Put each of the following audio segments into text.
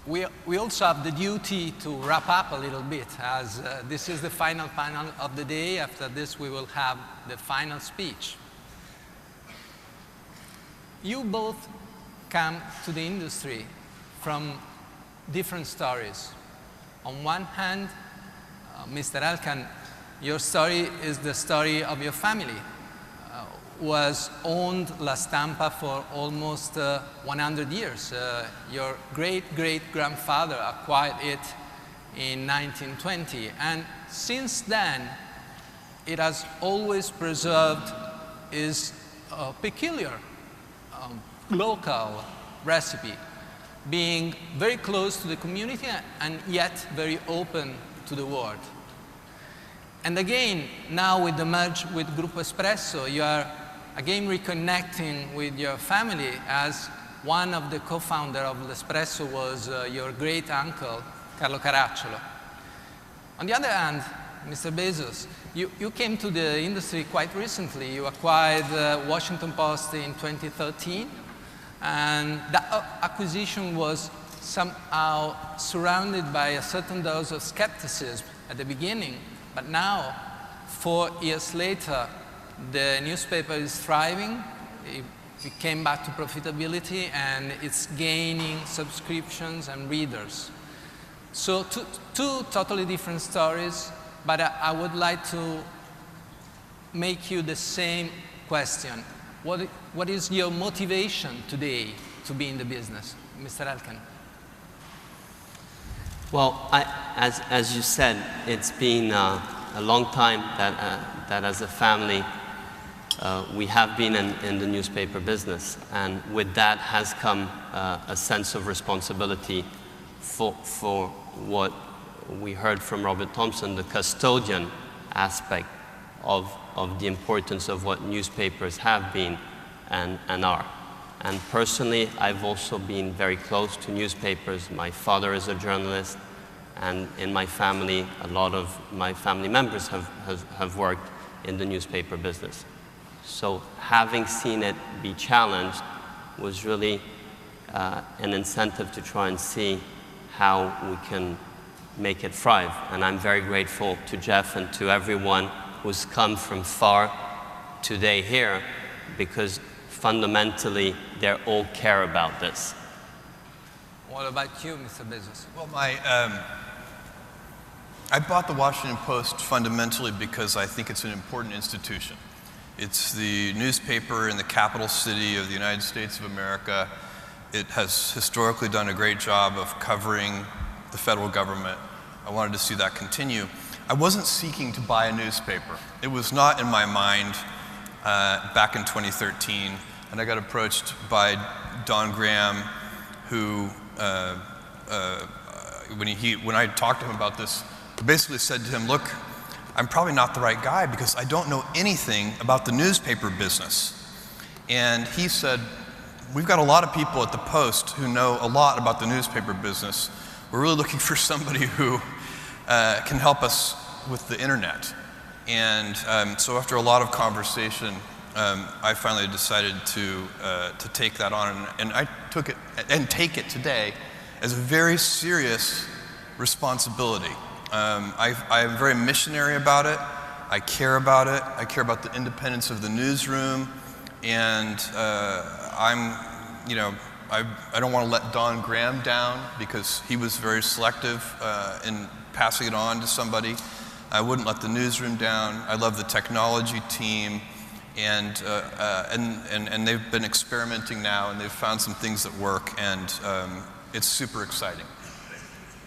we also have the duty to wrap up a little bit, as this is the final panel of the day. After this, we will have the final speech. You both come to the industry from different stories. On one hand, Mr. Elkann, your story is the story of your family, who has owned La Stampa for almost 100 years. Your great-great-grandfather acquired it in 1920, and since then, it has always preserved its peculiar local recipe, being very close to the community and yet very open to the world. And again, now with the merge with Gruppo Espresso, you are again reconnecting with your family, as one of the co-founders of L'Espresso was your great uncle, Carlo Caracciolo. On the other hand, Mr. Bezos, you came to the industry quite recently. You acquired Washington Post in 2013, and that acquisition was somehow surrounded by a certain dose of skepticism at the beginning, but now, 4 years later, the newspaper is thriving. It came back to profitability, and it's gaining subscriptions and readers. So two totally different stories, but I would like to make you the same question. What is your motivation today to be in the business, Mr. Elkann? Well, as you said, it's been a long time that as a family we have been in the newspaper business, and with that has come a sense of responsibility for what we heard from Robert Thompson, the custodian aspect of the importance of what newspapers have been and are. And personally, I've also been very close to newspapers. My father is a journalist, and in my family, a lot of my family members have worked in the newspaper business. So having seen it be challenged was really an incentive to try and see how we can make it thrive. And I'm very grateful to Jeff and to everyone who's come from far today here, because fundamentally, they all care about this. What about you, Mr. Bezos? Well, I bought the Washington Post fundamentally because I think it's an important institution. It's the newspaper in the capital city of the United States of America. It has historically done a great job of covering the federal government. I wanted to see that continue. I wasn't seeking to buy a newspaper. It was not in my mind back in 2013, and I got approached by Don Graham, who, when I talked to him about this, I basically said to him, look, I'm probably not the right guy because I don't know anything about the newspaper business. And he said, we've got a lot of people at the Post who know a lot about the newspaper business. We're really looking for somebody who can help us with the internet. And so after a lot of conversation, I finally decided to take that on, and I took it and take it today as a very serious responsibility. I am very missionary about it. I care about it. I care about the independence of the newsroom, and I don't want to let Don Graham down because he was very selective in passing it on to somebody. I wouldn't let the newsroom down. I love the technology team, and they've been experimenting now, and they've found some things that work, and it's super exciting.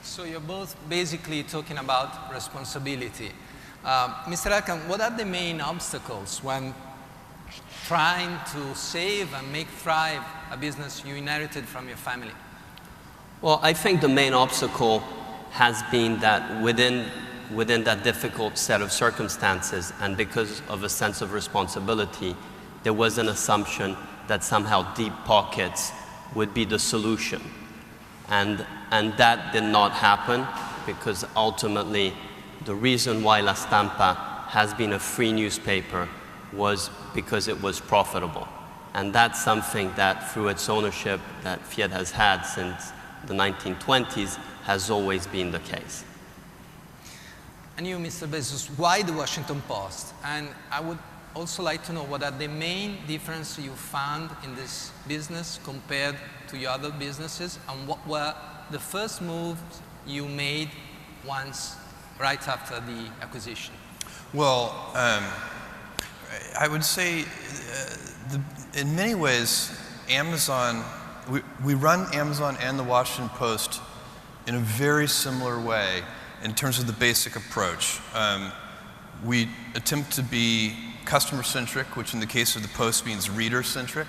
So you're both basically talking about responsibility. Mr. Elkann, what are the main obstacles when trying to save and make thrive a business you inherited from your family? Well, I think the main obstacle has been that within that difficult set of circumstances, and because of a sense of responsibility, there was an assumption that somehow deep pockets would be the solution. And that did not happen, because ultimately the reason why La Stampa has been a free newspaper was because it was profitable. And that's something that through its ownership that Fiat has had since the 1920s has always been the case. And you, Mr. Bezos, why the Washington Post? And I would also like to know what are the main differences you found in this business compared to your other businesses, and what were the first moves you made right after the acquisition? Well, I would say in many ways, Amazon, we run Amazon and the Washington Post in a very similar way in terms of the basic approach. We attempt to be customer-centric, which in the case of the Post means reader-centric.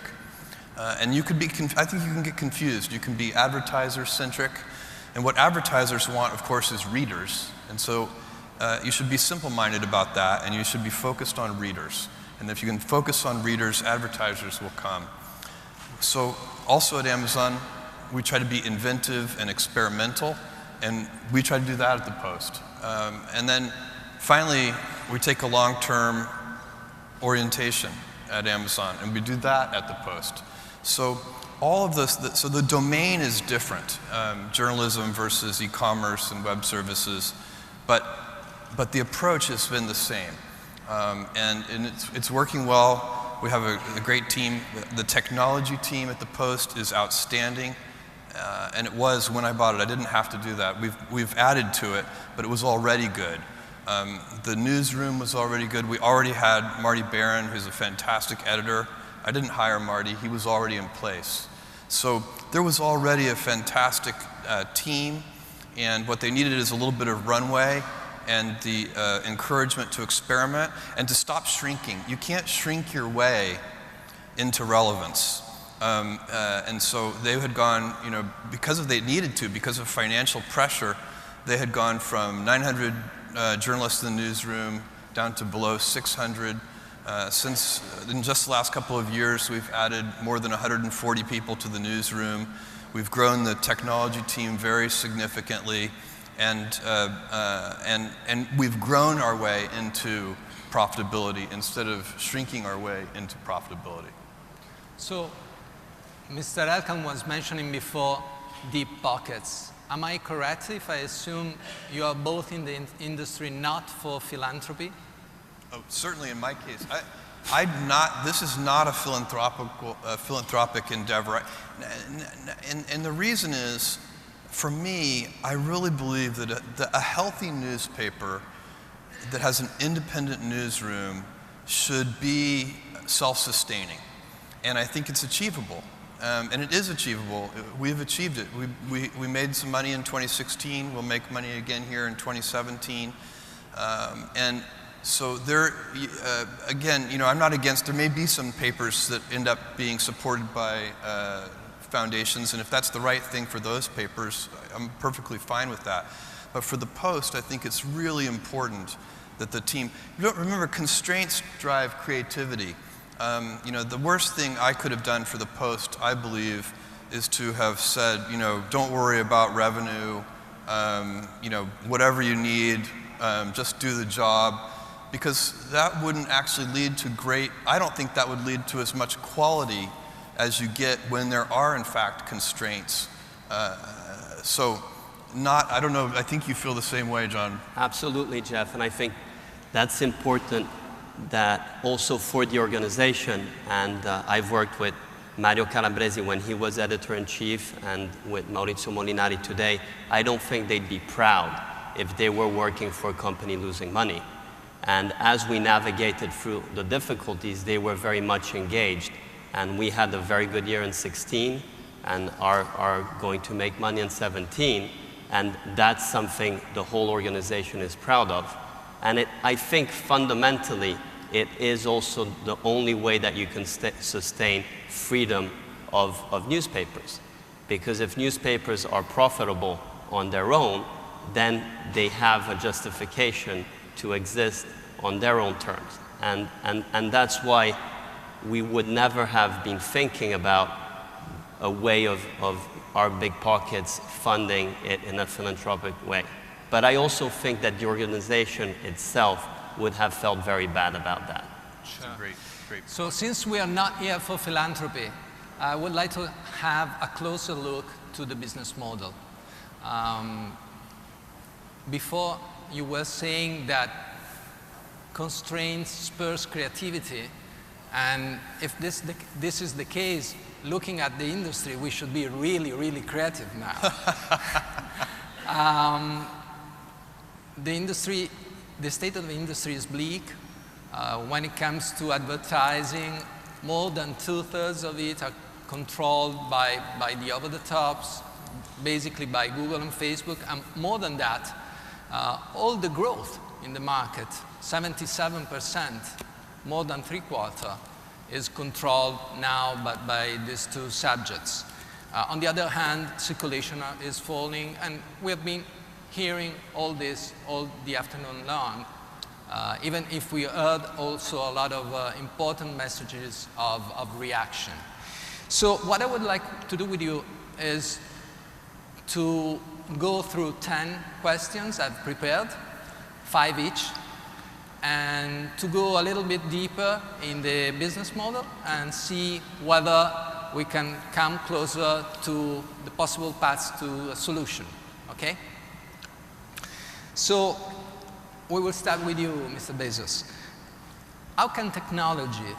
And you could be, I think you can get confused. You can be advertiser-centric, and what advertisers want, of course, is readers. And so you should be simple-minded about that, and you should be focused on readers. And if you can focus on readers, advertisers will come. So also at Amazon, we try to be inventive and experimental, and we try to do that at the Post. And then finally, we take a long-term orientation at Amazon, and we do that at the Post. So all of this, so the domain is different, journalism versus e-commerce and web services, but the approach has been the same. And it's working well. We have a great team. The technology team at the Post is outstanding, and it was when I bought it. I didn't have to do that. We've added to it, but it was already good. The newsroom was already good. We already had Marty Barron, who's a fantastic editor. I didn't hire Marty. He was already in place. So there was already a fantastic team, and what they needed is a little bit of runway and the encouragement to experiment and to stop shrinking. You can't shrink your way into relevance. And so they had gone, because they needed to, because of financial pressure, they had gone from 900 journalists in the newsroom down to below 600. Since in just the last couple of years, we've added more than 140 people to the newsroom. We've grown the technology team very significantly, and we've grown our way into profitability instead of shrinking our way into profitability. So, Mr. Elkann was mentioning before deep pockets. Am I correct if I assume you are both in the industry not for philanthropy? Oh, certainly in my case. This is not a philanthropic endeavor. And the reason is, for me, I really believe that a healthy newspaper that has an independent newsroom should be self-sustaining. And I think it's achievable. And it is achievable. We've achieved it. We made some money in 2016. We'll make money again here in 2017. And so there, again, I'm not against, there may be some papers that end up being supported by foundations, and if that's the right thing for those papers, I'm perfectly fine with that. But for the Post, I think it's really important that the team, remember, constraints drive creativity. The worst thing I could have done for the Post, I believe, is to have said, don't worry about revenue, whatever you need, just do the job, because that wouldn't actually lead to I don't think that would lead to as much quality as you get when there are, in fact, constraints. I don't know, I think you feel the same way, John. Absolutely, Jeff, and I think that's important that also for the organization, and I've worked with Mario Calabresi when he was editor-in-chief and with Maurizio Molinari today. I don't think they'd be proud if they were working for a company losing money. And as we navigated through the difficulties, they were very much engaged. And we had a very good year in 16 and are going to make money in 17. And that's something the whole organization is proud of. And I think fundamentally, it is also the only way that you can sustain freedom of newspapers. Because if newspapers are profitable on their own, then they have a justification to exist on their own terms. And that's why we would never have been thinking about a way of our big pockets funding it in a philanthropic way. But I also think that the organization itself would have felt very bad about that. Sure. Great. So since we are not here for philanthropy, I would like to have a closer look to the business model. Before, you were saying that constraints spurs creativity, and if this is the case, looking at the industry, we should be really, really creative now. The state of the industry is bleak. When it comes to advertising, more than 2/3 of it are controlled by the over-the-tops, basically by Google and Facebook, and more than that, all the growth in the market, 77%, more than 3/4, is controlled now by these two subjects. On the other hand, circulation is falling, and we have been hearing all this all the afternoon long, even if we heard also a lot of important messages of reaction. So what I would like to do with you is to go through 10 questions I've prepared, 5 each, and to go a little bit deeper in the business model and see whether we can come closer to the possible paths to a solution, okay? So we will start with you, Mr. Bezos. How can technology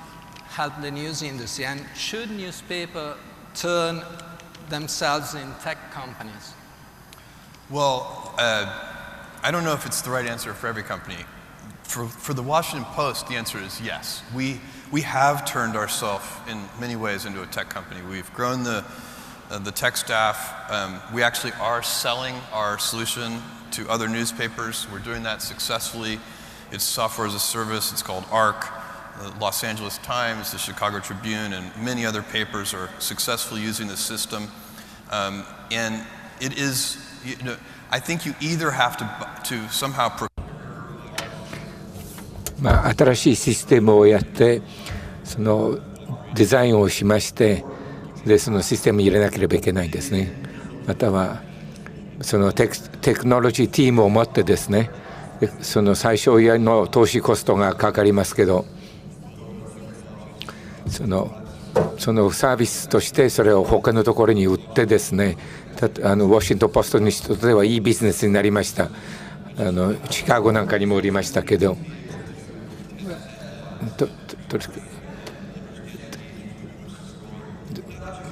help the news industry, and should newspapers turn themselves in tech companies? Well, I don't know if it's the right answer for every company. For the Washington Post, the answer is yes. We have turned ourselves in many ways into a tech company. We've grown the tech staff. We actually are selling our solution to other newspapers. We're doing that successfully. It's software as a service. It's called ARC. The Los Angeles Times, the Chicago Tribune, and many other papers are successfully using the system. And it is, I think you either have to somehow. 新しいシステムをやってそのデザインをしましてでそのシステムに入れなければいけないんですね。またはそのテクノロジーチームを持ってですねその最小限の投資コストがかかりますけどそのサービスとしてそれを他のところに売ってですねウォシントンポストにとってはいいビジネスになりました。シカゴなんかにも売りましたけど。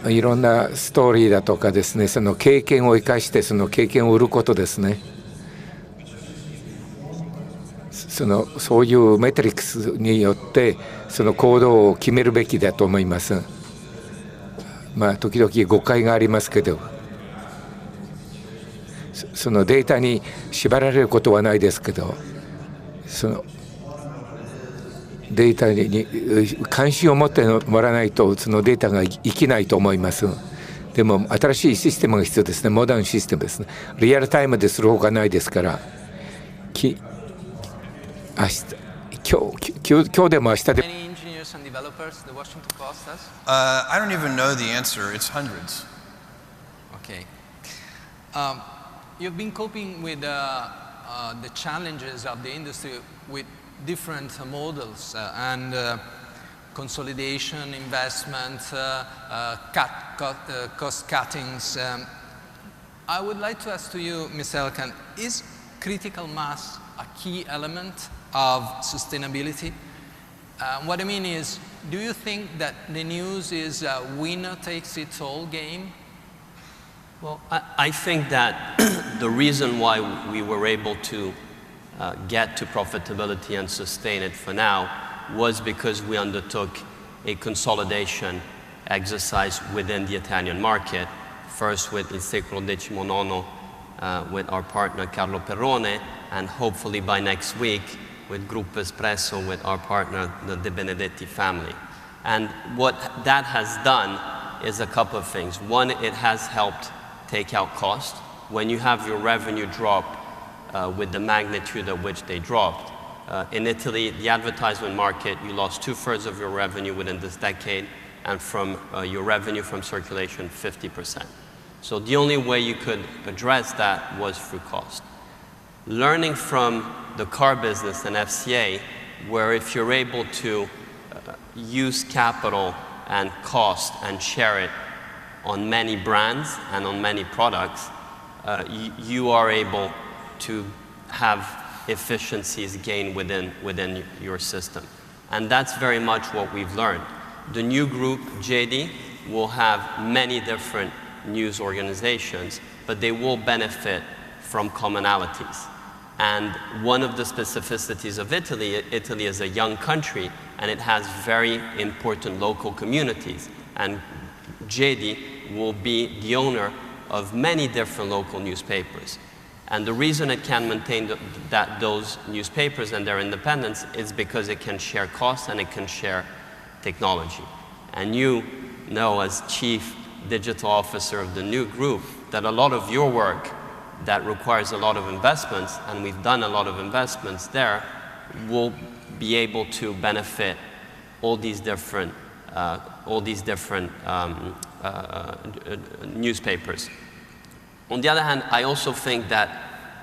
いろんなストーリーだとかですねその経験を生かしてその経験を売ることですねそういうメトリックスによってその行動を決めるべきだと思います。まあ時々誤解がありますけどそのデータに縛られることはないですけどそのデータに関心を持ってもらわないとそのデータが生きないと思います。でも新しいシステムが必要ですね。モダンシステムですね。リアルタイムでするほかないですから今日でも明日でもI don't even know the answer. It's hundreds. Okay. You've been coping with the challenges of the industry with different models and consolidation, investment, cost cuttings. I would like to ask to you, Ms. Elkann, is critical mass a key element of sustainability? What I mean is, do you think that the news is a winner-takes-it-all game? Well, I think that the reason why we were able to get to profitability and sustain it for now was because we undertook a consolidation exercise within the Italian market, first with Il Secolo XIX with our partner Carlo Perrone, and hopefully by next week with Gruppo Espresso with our partner, the De Benedetti family. And what that has done is a couple of things. One, it has helped take out cost. When you have your revenue drop with the magnitude at which they dropped. In Italy, the advertisement market, you lost 2/3 of your revenue within this decade, and from your revenue from circulation, 50%. So the only way you could address that was through cost. Learning from the car business and FCA, where if you're able to use capital and cost and share it on many brands and on many products, you are able to have efficiencies gained within your system. And that's very much what we've learned. The new group, JD, will have many different news organizations, but they will benefit from commonalities. And one of the specificities of Italy is a young country, and it has very important local communities. And JD will be the owner of many different local newspapers. And the reason it can maintain those newspapers and their independence is because it can share costs and it can share technology. And you know, as Chief Digital Officer of the new group, that a lot of your work that requires a lot of investments, and we've done a lot of investments there, will be able to benefit all these different newspapers. On the other hand, I also think that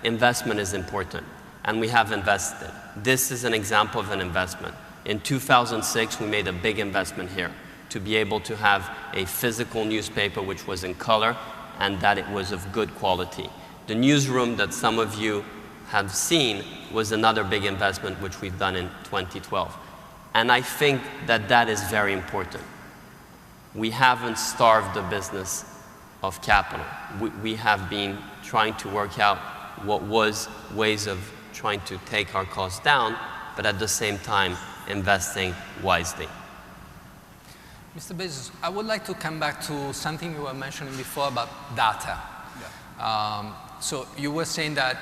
investment is important, and we have invested. This is an example of an investment. In 2006, we made a big investment here to be able to have a physical newspaper which was in color and that it was of good quality. The newsroom that some of you have seen was another big investment which we've done in 2012. And I think that that is very important. We haven't starved the business of capital. We have been trying to work out what was ways of trying to take our costs down, but at the same time investing wisely. Mr. Bezos, I would like to come back to something you were mentioning before about data. Yeah. So you were saying that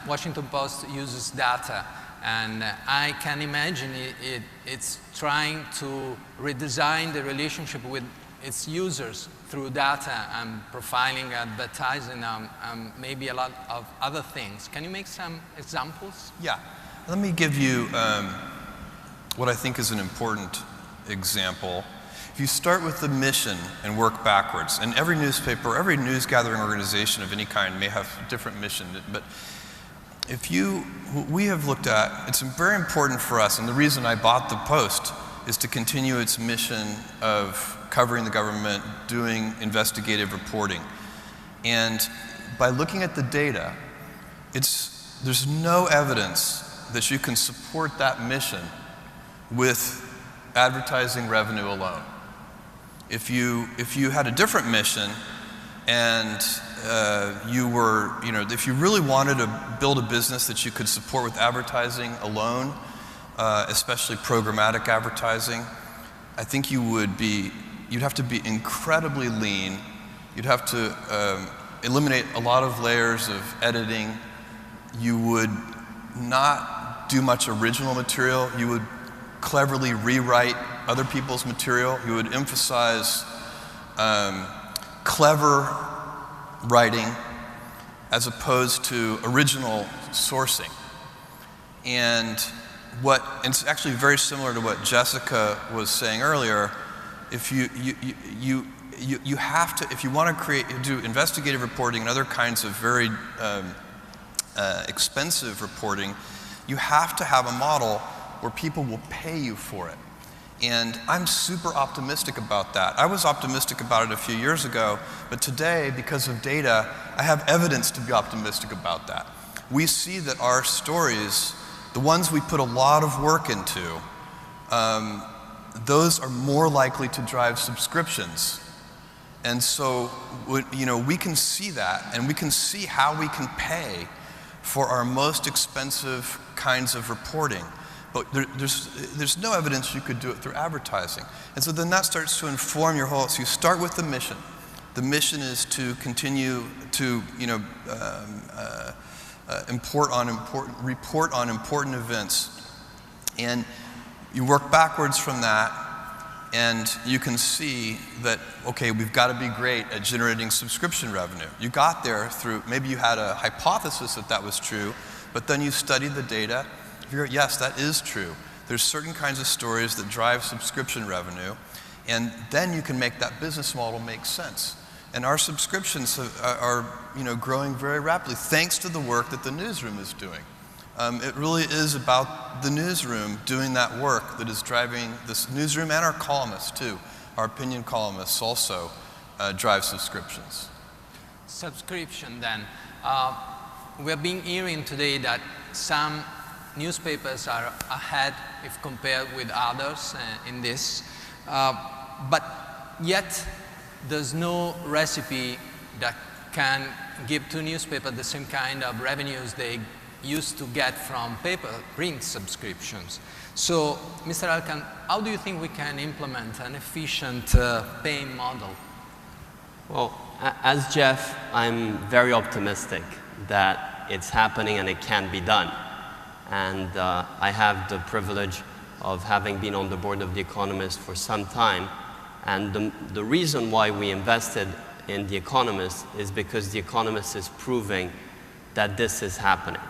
Washington Post uses data, and I can imagine it's trying to redesign the relationship with its users through data and profiling, advertising, maybe a lot of other things. Can you make some examples? Yeah. Let me give you what I think is an important example. If you start with the mission and work backwards, and every newspaper, every news gathering organization of any kind may have a different mission, but what we have looked at, it's very important for us, and the reason I bought the Post is to continue its mission of covering the government, doing investigative reporting. And by looking at the data, there's no evidence that you can support that mission with advertising revenue alone. If you had a different mission and if you really wanted to build a business that you could support with advertising alone, especially programmatic advertising, I think you'd have to be incredibly lean. You'd have to eliminate a lot of layers of editing. You would not do much original material. You would cleverly rewrite other people's material. You would emphasize clever writing as opposed to original sourcing. And it's actually very similar to what Jessica was saying earlier. If you have to, if you want to do investigative reporting and other kinds of very expensive reporting, you have to have a model where people will pay you for it. And I'm super optimistic about that. I was optimistic about it a few years ago, but today, because of data, I have evidence to be optimistic about that. We see that our stories, the ones we put a lot of work into, those are more likely to drive subscriptions. And so, we can see that, and we can see how we can pay for our most expensive kinds of reporting. But there's no evidence you could do it through advertising. And so then that starts to inform your whole, so you start with the mission. The mission is to continue to, report on important events. And you work backwards from that, and you can see that, okay, we've got to be great at generating subscription revenue. You got there through, maybe you had a hypothesis that was true, but then you studied the data. Yes, that is true. There's certain kinds of stories that drive subscription revenue, and then you can make that business model make sense. And our subscriptions are growing very rapidly thanks to the work that the newsroom is doing. It really is about the newsroom doing that work that is driving this newsroom, and our columnists too, our opinion columnists also drive subscriptions. Subscription then. We have been hearing today that some newspapers are ahead if compared with others in this, but yet there's no recipe that can give to newspapers the same kind of revenues they used to get from print subscriptions. So, Mr. Elkann, how do you think we can implement an efficient paying model? Well, as Jeff, I'm very optimistic that it's happening and it can be done. And I have the privilege of having been on the board of The Economist for some time. And the reason why we invested in The Economist is because The Economist is proving that this is happening.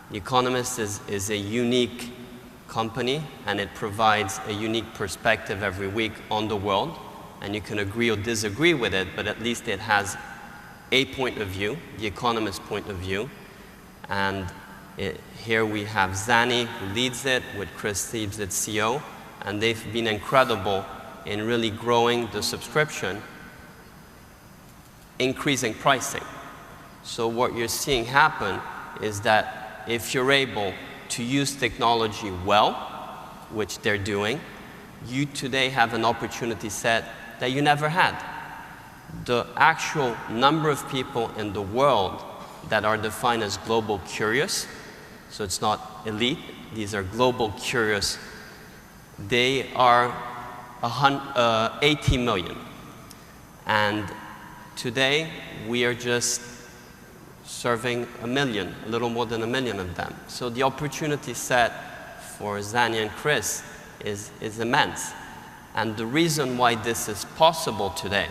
The Economist is a unique company, and it provides a unique perspective every week on the world. And you can agree or disagree with it, but at least it has a point of view, The Economist point of view. And here we have Zanny, who leads it, with Chris Thebes, its CEO, and they've been incredible in really growing the subscription, increasing pricing. So what you're seeing happen is that if you're able to use technology well, which they're doing, you today have an opportunity set that you never had. The actual number of people in the world that are defined as global curious, so it's not elite, these are global curious, they are 80 million. And today we are just serving a million, a little more than a million of them. So the opportunity set for Zanny and Chris is immense. And the reason why this is possible today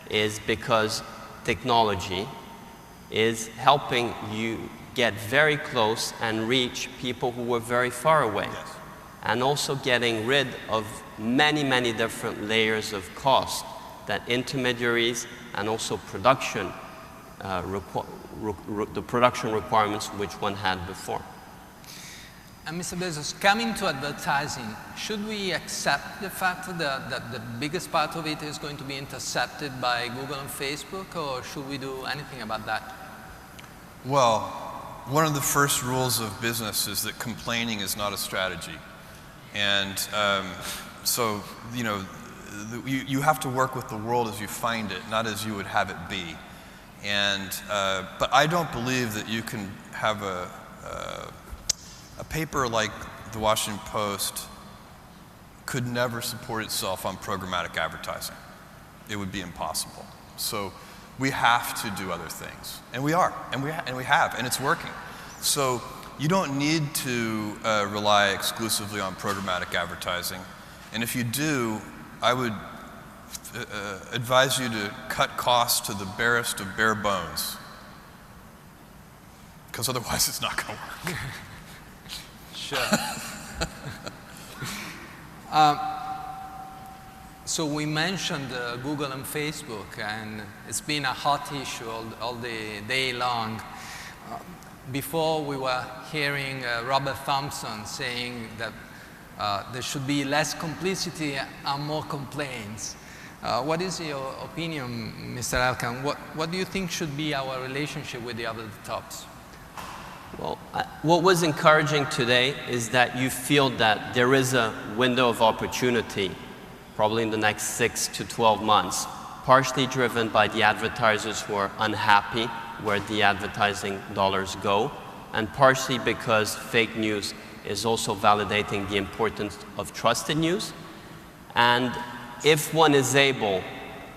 is because technology is helping you get very close and reach people who were very far away. Yes. And also getting rid of many, many different layers of cost that intermediaries and also production, the production requirements which one had before. And Mr. Bezos, coming to advertising, should we accept the fact that the biggest part of it is going to be intercepted by Google and Facebook, or should we do anything about that? Well, one of the first rules of business is that complaining is not a strategy. And so, you know, you have to work with the world as you find it, not as you would have it be. And, but I don't believe that you can have a paper like the Washington Post could never support itself on programmatic advertising. It would be impossible. So we have to do other things, and we are, and we have, and it's working. So you don't need to rely exclusively on programmatic advertising, and if you do, I would advise you to cut costs to the barest of bare bones, because otherwise it's not going to work. Sure. So we mentioned Google and Facebook, and it's been a hot issue all the day long. Before we were hearing Robert Thompson saying that there should be less complicity and more complaints. What is your opinion, Mr. Elkann? What do you think should be our relationship with the other tops? Well, what was encouraging today is that you feel that there is a window of opportunity, probably in the next 6 to 12 months, partially driven by the advertisers who are unhappy where the advertising dollars go, and partially because fake news is also validating the importance of trusted news. And if one is able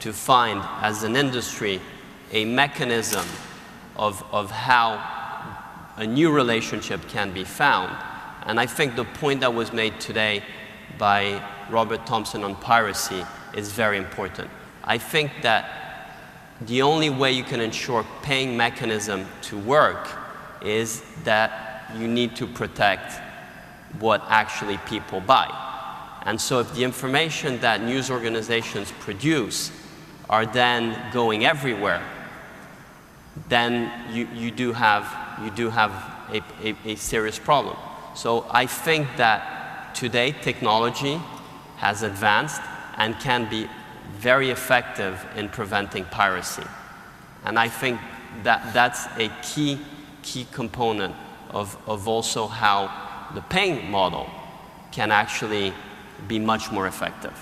to find, as an industry, a mechanism of how a new relationship can be found, and I think the point that was made today by Robert Thompson on piracy is very important. I think that the only way you can ensure paying mechanism to work is that you need to protect what actually people buy. And so if the information that news organizations produce are then going everywhere, then you do have a serious problem. So I think that today technology has advanced and can be very effective in preventing piracy. And I think that that's a key component of also how the paying model can actually be much more effective.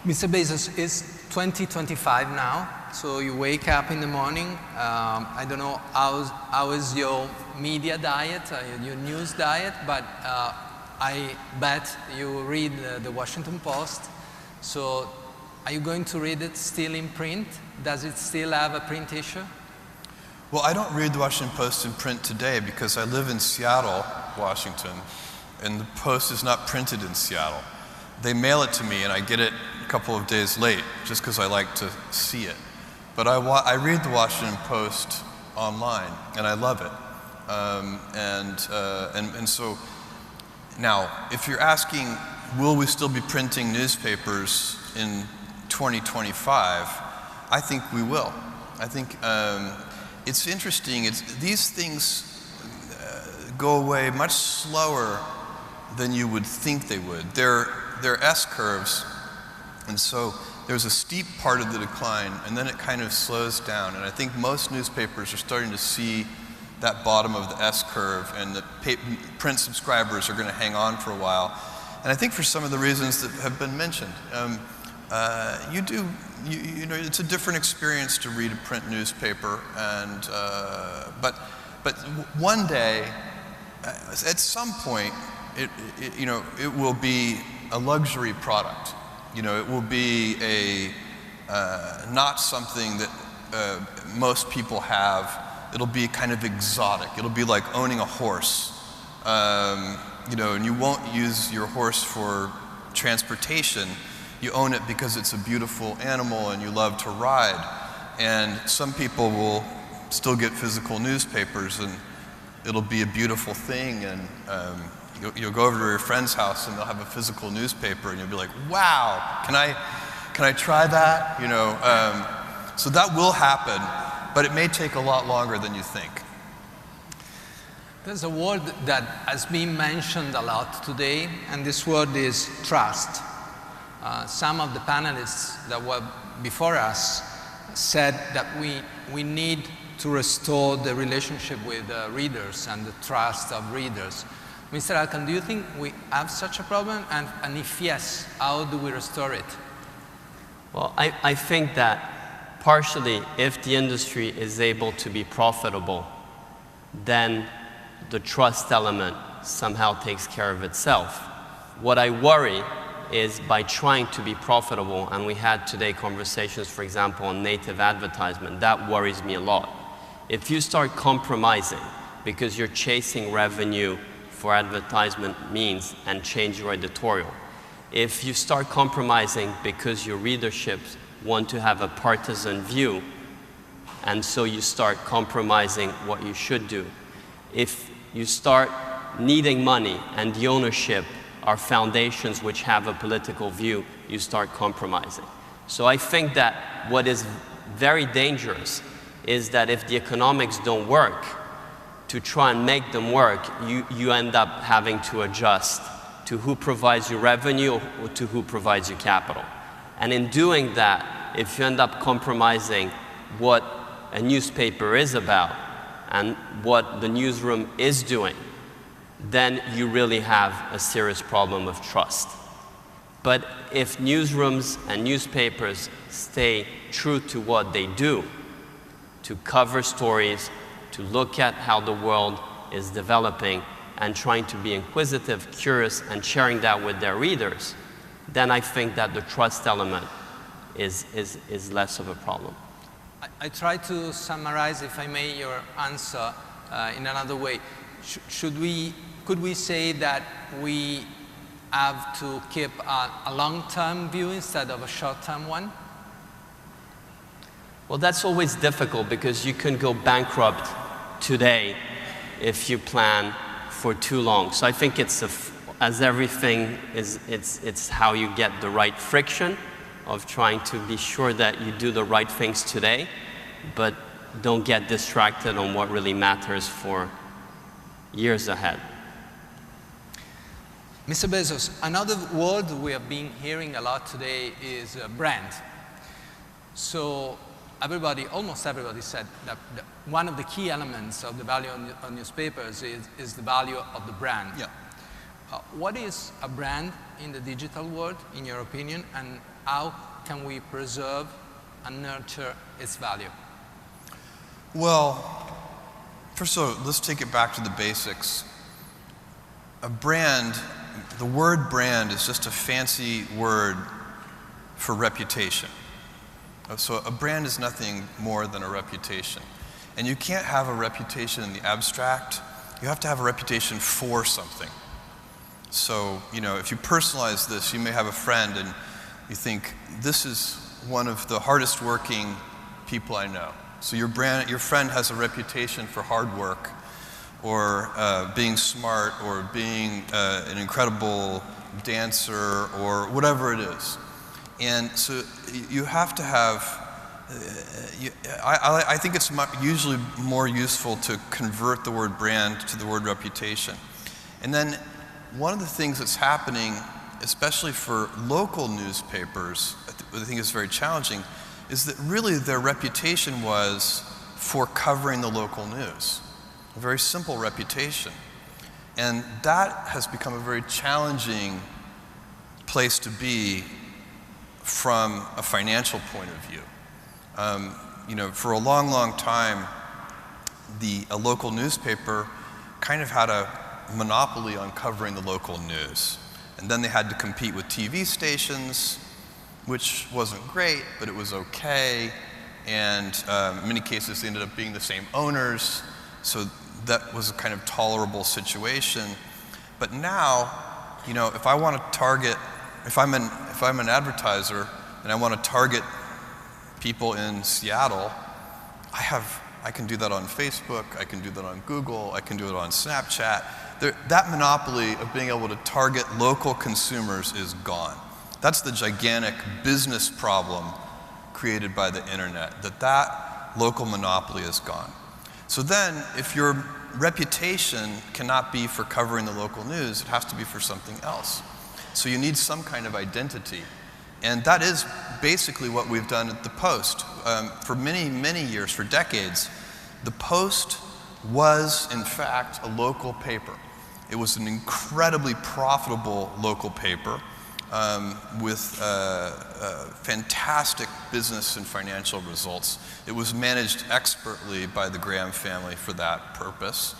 Mr. Bezos, it's 2025 now, so you wake up in the morning. I don't know how is your media diet, your news diet, but I bet you read the Washington Post. So are you going to read it still in print? Does it still have a print issue? Well, I don't read the Washington Post in print today because I live in Seattle, Washington, and the Post is not printed in Seattle. They mail it to me and I get it a couple of days late just because I like to see it. But I read the Washington Post online and I love it. And so now, if you're asking, will we still be printing newspapers in 2025? I think we will. I think it's interesting. These things go away much slower than you would think they would. They're S-curves, and so there's a steep part of the decline, and then it kind of slows down. And I think most newspapers are starting to see that bottom of the S-curve, and the print subscribers are going to hang on for a while. And I think for some of the reasons that have been mentioned, you know, it's a different experience to read a print newspaper, and but one day, at some point, it will be a luxury product. You know, it will be not something that most people have. It'll be kind of exotic. It'll be like owning a horse. You know, and you won't use your horse for transportation. You own it because it's a beautiful animal and you love to ride. And some people will still get physical newspapers, and it'll be a beautiful thing, and you'll go over to your friend's house and they'll have a physical newspaper and you'll be like, wow, can I try that? You know, so that will happen, but it may take a lot longer than you think. There's a word that has been mentioned a lot today, and this word is trust. Some of the panelists that were before us said that we need to restore the relationship with readers and the trust of readers. Mr. Elkann, do you think we have such a problem? And if yes, how do we restore it? Well, I think that partially, if the industry is able to be profitable, then the trust element somehow takes care of itself. What I worry is by trying to be profitable, and we had today conversations, for example, on native advertisement, that worries me a lot. If you start compromising because you're chasing revenue for advertisement means and change your editorial, if you start compromising because your readerships want to have a partisan view, and so you start compromising what you should do, if you start needing money and the ownership are foundations which have a political view, you start compromising. So I think that what is very dangerous is that if the economics don't work, to try and make them work, you end up having to adjust to who provides you revenue or to who provides you capital. And in doing that, if you end up compromising what a newspaper is about and what the newsroom is doing, then you really have a serious problem of trust. But if newsrooms and newspapers stay true to what they do, to cover stories, to look at how the world is developing and trying to be inquisitive, curious, and sharing that with their readers, then I think that the trust element is less of a problem. I try to summarize, if I may, your answer in another way. Could we say that we have to keep a long-term view instead of a short-term one? Well, that's always difficult because you can go bankrupt today if you plan for too long. So I think it's as everything is, it's how you get the right friction of trying to be sure that you do the right things today, but don't get distracted on what really matters for years ahead. Mr. Bezos, another word we have been hearing a lot today is brand. So almost everybody said that one of the key elements of the value of newspapers is the value of the brand. Yeah. What is a brand in the digital world, in your opinion, and how can we preserve and nurture its value? Well, first of all, let's take it back to the basics. A brand, the word brand is just a fancy word for reputation. So a brand is nothing more than a reputation. And you can't have a reputation in the abstract. You have to have a reputation for something. So, if you personalize this, you may have a friend and you think, this is one of the hardest working people I know. So your friend has a reputation for hard work, or being smart, or being an incredible dancer, or whatever it is. And so you have to have, I think it's usually more useful to convert the word brand to the word reputation. And then one of the things that's happening, especially for local newspapers, I think is very challenging, is that really their reputation was for covering the local news. A very simple reputation. And that has become a very challenging place to be from a financial point of view. For a long, long time, a local newspaper kind of had a monopoly on covering the local news. And then they had to compete with TV stations, which wasn't great, but it was okay. And in many cases, they ended up being the same owners. So that was a kind of tolerable situation. But now, if I want to target, if I'm an advertiser and I want to target people in Seattle, I can do that on Facebook, I can do that on Google, I can do it on Snapchat. That monopoly of being able to target local consumers is gone. That's the gigantic business problem created by the internet, that local monopoly is gone. So then, if your reputation cannot be for covering the local news, it has to be for something else. So you need some kind of identity. And that is basically what we've done at the Post. For many, many years, for decades, the Post was, in fact, a local paper. It was an incredibly profitable local paper with fantastic business and financial results. It was managed expertly by the Graham family for that purpose.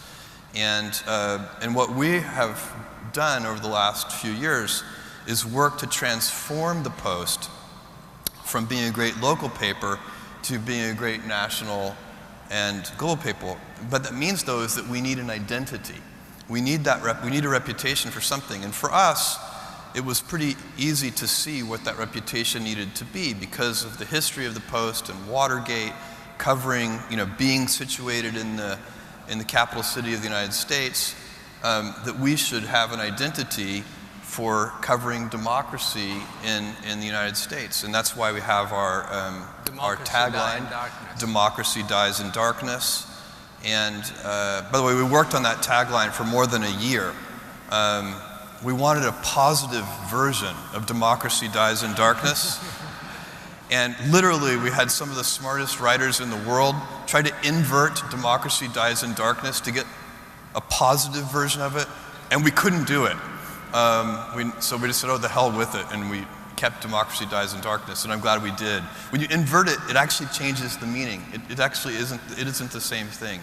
And what we have done over the last few years is work to transform the Post from being a great local paper to being a great national and global paper. But that means, though, is that we need an identity. We need we need a reputation for something. And for us, it was pretty easy to see what that reputation needed to be because of the history of the Post and Watergate, covering, being situated in the capital city of the United States, that we should have an identity for covering democracy in the United States. And that's why we have our tagline, Democracy Dies in Darkness. And by the way, we worked on that tagline for more than a year. We wanted a positive version of Democracy Dies in Darkness. And literally, we had some of the smartest writers in the world try to invert Democracy Dies in Darkness to get a positive version of it, and we couldn't do it. So we just said, oh, the hell with it, and we kept Democracy Dies in Darkness, and I'm glad we did. When you invert it, it actually changes the meaning. It actually isn't the same thing.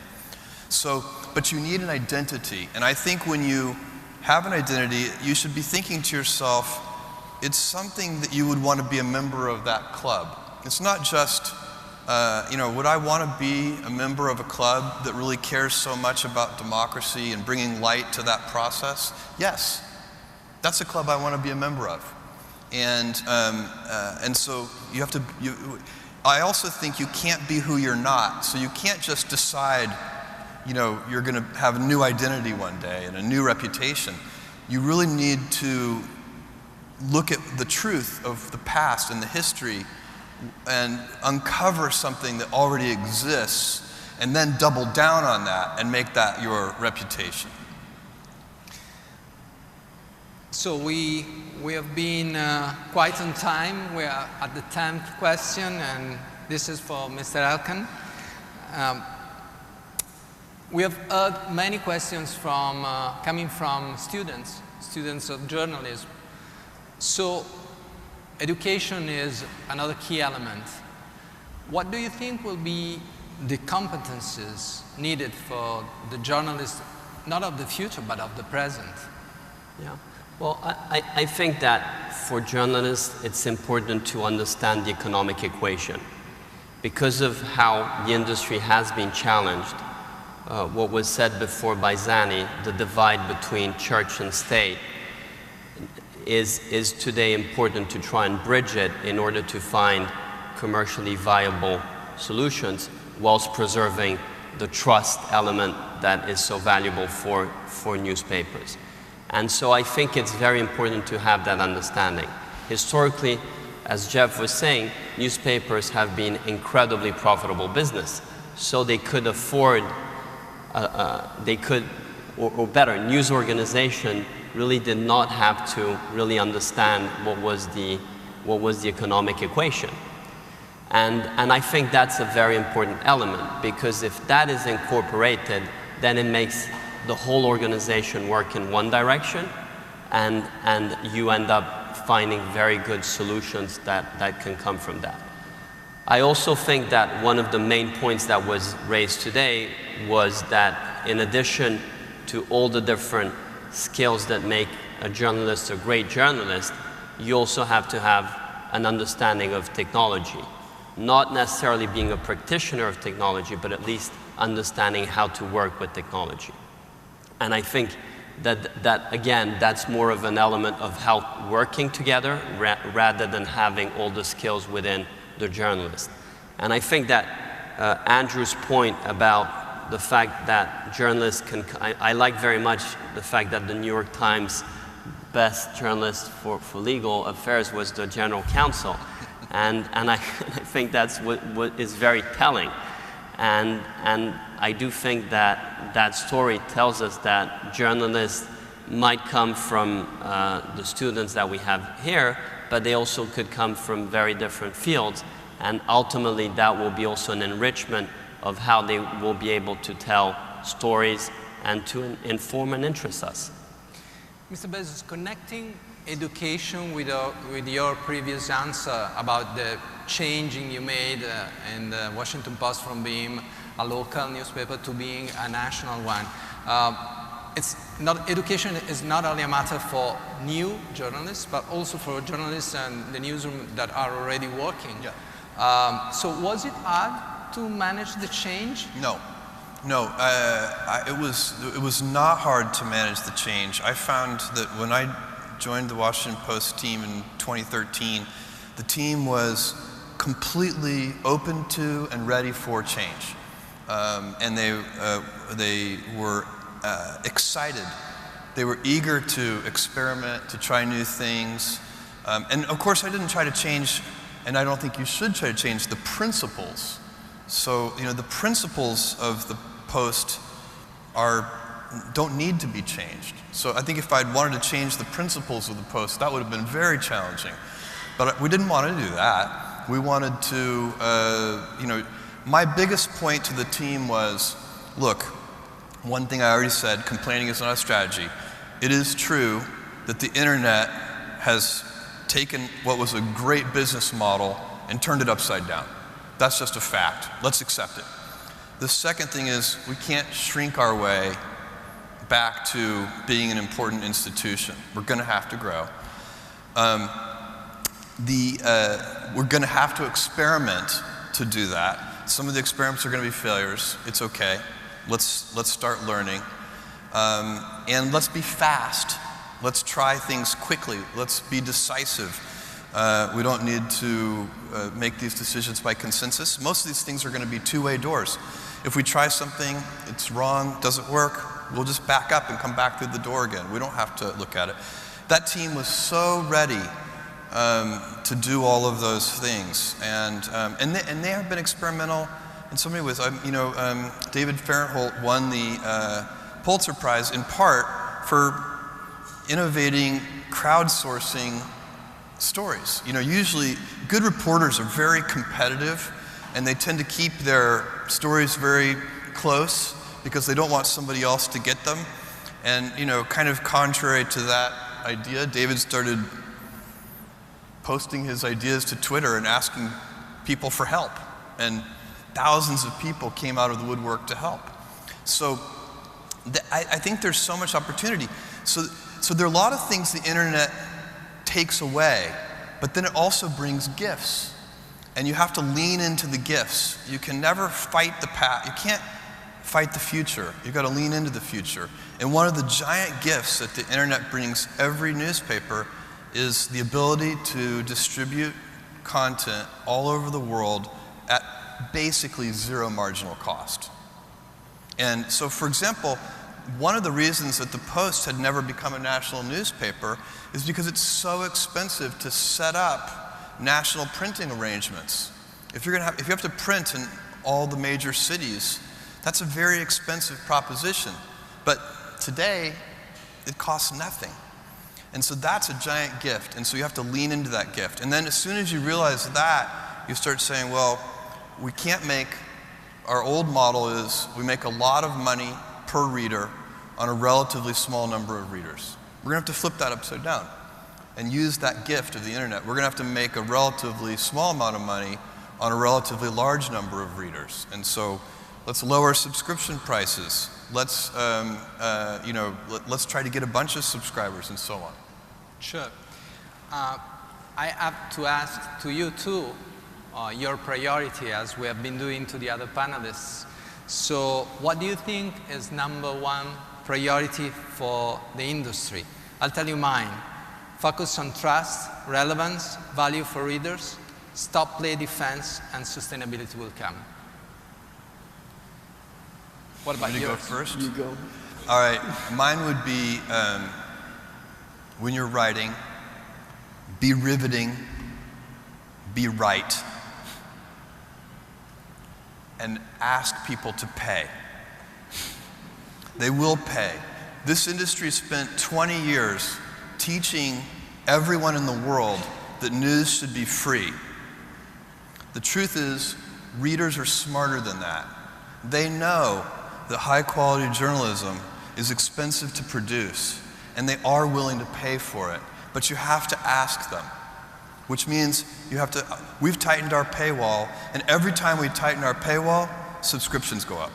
So, but you need an identity, and I think when you have an identity, you should be thinking to yourself, it's something that you would want to be a member of that club. It's not just, would I want to be a member of a club that really cares so much about democracy and bringing light to that process? Yes, that's a club I want to be a member of. And so you have to, I also think you can't be who you're not. So you can't just decide, you're going to have a new identity one day and a new reputation. You really need to look at the truth of the past and the history and uncover something that already exists and then double down on that and make that your reputation. So we have been quite on time. We are at the 10th question, and this is for Mr. Elkann. We have heard many questions coming from students of journalism. So education is another key element. What do you think will be the competences needed for the journalist, not of the future, but of the present? Yeah. Well, I think that for journalists, it's important to understand the economic equation. Because of how the industry has been challenged, what was said before by Zanni, the divide between church and state, is today important to try and bridge it in order to find commercially viable solutions whilst preserving the trust element that is so valuable for newspapers. And so I think it's very important to have that understanding. Historically, as Jeff was saying, newspapers have been incredibly profitable business. So they could afford, or better, news organization really did not have to really understand what was the economic equation. And I think that's a very important element, because if that is incorporated, then it makes the whole organization work in one direction, and you end up finding very good solutions that can come from that. I also think that one of the main points that was raised today was that in addition to all the different skills that make a journalist a great journalist, you also have to have an understanding of technology. Not necessarily being a practitioner of technology, but at least understanding how to work with technology. And I think that again, that's more of an element of how working together rather than having all the skills within the journalist. And I think that Andrew's point about the fact that journalists can, I like very much the fact that the New York Times best journalist for legal affairs was the general counsel. And I think that's what is very telling. And I do think that story tells us that journalists might come from the students that we have here, but they also could come from very different fields. And ultimately, that will be also an enrichment of how they will be able to tell stories and to inform and interest us. Mr. Bezos, connecting education with your previous answer about the changing you made in the Washington Post from being a local newspaper to being a national one. Education is not only a matter for new journalists, but also for journalists and the newsroom that are already working. Yeah. So was it hard to manage the change? No. It was not hard to manage the change. I found that when I joined the Washington Post team in 2013, the team was completely open to and ready for change. And they were excited. They were eager to experiment, to try new things. And of course, I didn't try to change, and I don't think you should try to change the principles. So, the principles of the Post don't need to be changed. So I think if I'd wanted to change the principles of the Post, that would have been very challenging. But we didn't want to do that. We wanted to, my biggest point to the team was, look, one thing I already said, complaining is not a strategy. It is true that the internet has taken what was a great business model and turned it upside down. That's just a fact. Let's accept it. The second thing is we can't shrink our way back to being an important institution. We're going to have to grow. We're going to have to experiment to do that. Some of the experiments are going to be failures. It's okay. Let's start learning. And let's be fast. Let's try things quickly. Let's be decisive. We don't need to make these decisions by consensus. Most of these things are going to be two-way doors. If we try something, it's wrong, doesn't work, we'll just back up and come back through the door again. We don't have to look at it. That team was so ready to do all of those things, and they have been experimental in so many ways. David Fairholt won the Pulitzer Prize in part for innovating, crowdsourcing stories. You know, usually good reporters are very competitive and they tend to keep their stories very close because they don't want somebody else to get them. And, you know, kind of contrary to that idea, David started posting his ideas to Twitter and asking people for help. And thousands of people came out of the woodwork to help. So I think there's so much opportunity. So there are a lot of things the internet takes away, but then it also brings gifts. And you have to lean into the gifts. You can never fight the past. You can't fight the future. You've got to lean into the future. And one of the giant gifts that the internet brings every newspaper is the ability to distribute content all over the world at basically zero marginal cost. And so, for example, one of the reasons that the Post had never become a national newspaper is because it's so expensive to set up national printing arrangements. If you have to print in all the major cities, that's a very expensive proposition. But today, it costs nothing. And so that's a giant gift. And so you have to lean into that gift. And then as soon as you realize that, you start saying, well, we can't make, our old model is we make a lot of money per reader on a relatively small number of readers. We're going to have to flip that upside down and use that gift of the internet. We're going to have to make a relatively small amount of money on a relatively large number of readers. And so let's lower subscription prices. Let's, let's try to get a bunch of subscribers and so on. Sure. I have to ask to you too, your priority, as we have been doing to the other panelists. So what do you think is #1 priority for the industry? I'll tell you mine. Focus on trust, relevance, value for readers, stop play defense, and sustainability will come. What about yours? You go first? You go. All right, mine would be, when you're writing, be riveting, be right, and ask people to pay. They will pay. This industry spent 20 years teaching everyone in the world that news should be free. The truth is, readers are smarter than that. They know that high-quality journalism is expensive to produce, and they are willing to pay for it. But you have to ask them, which means we've tightened our paywall, and every time we tighten our paywall, subscriptions go up.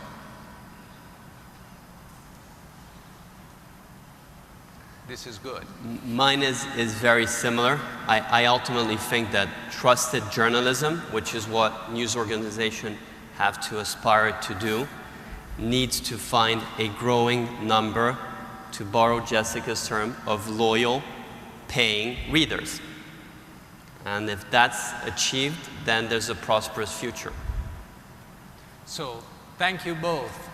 This is good. Mine is very similar. I ultimately think that trusted journalism, which is what news organizations have to aspire to do, needs to find a growing number, to borrow Jessica's term, of loyal, paying readers. And if that's achieved, then there's a prosperous future. So, thank you both.